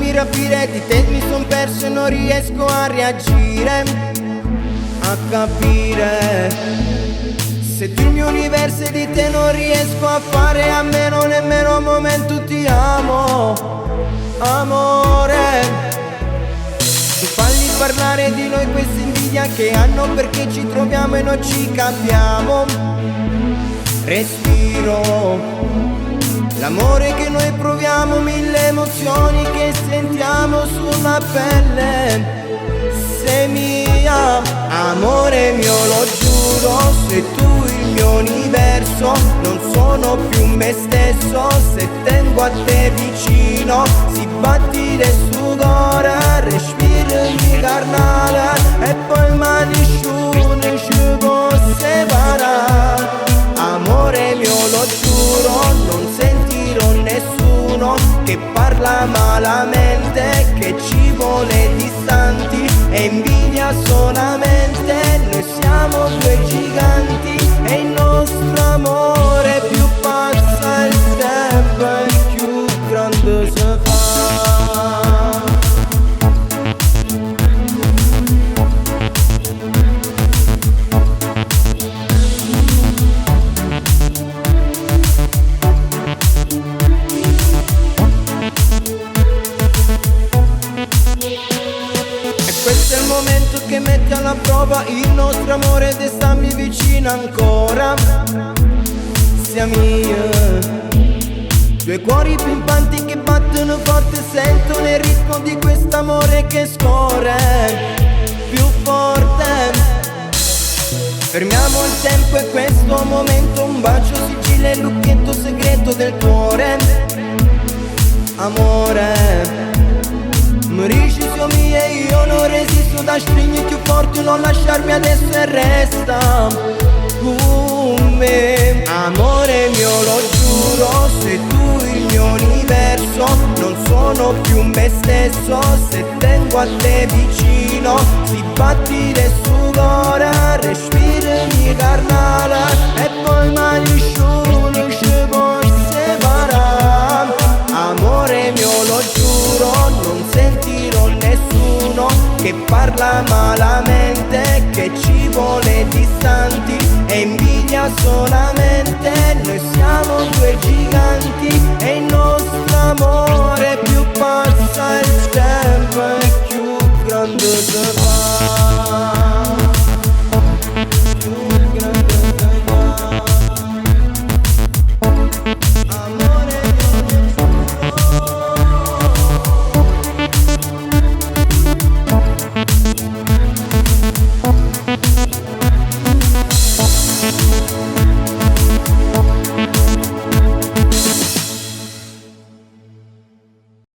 Lasciami rapire, di te mi son perso e non riesco a reagire, a capire. Se tu il mio universo e di te non riesco a fare a meno nemmeno un momento ti amo, amore. Tu falli parlare di noi questa invidia che hanno perché ci troviamo e non ci capiamo. Respiro l'amore che noi proviamo, mille emozioni che sentiamo sulla pelle. Sei mia, amore mio, lo giuro, sei tu il mio universo. Non sono più me stesso se tengo a te vicino. Si battire su cuore, respiri carnale e poi ma nessuno ci può separare. Amore mio, lo giuro, non sentirò nessuno che parla malamente, che ci vuole distanti e invidia solamente. Noi siamo due giganti e il nostro amore più passa il tempo e più grande si fa. Questo è il momento che mette alla prova il nostro amore ed stammi vicino ancora. Siamo due cuori pimpanti che battono forte, sentono il ritmo di quest'amore che scorre più forte. Fermiamo il tempo e questo momento, un bacio sigilla il lucchetto segreto del cuore. Amore, mi dici siamo mie e io non resisto, da stringere più forte, non lasciarmi adesso e resta con me. Amore mio, lo giuro, sei tu il mio universo. Non sono più me stesso se tengo a te vicino. Si battire su cuore, respiri carnale e poi ma nessuno ci può separare. Amore mio, lo giuro, non sentirò nessuno che parla malamente, che ci vuole distanti e invidia solamente. Noi siamo due giganti e il nostro amore più passa il tempo e più grande si fa.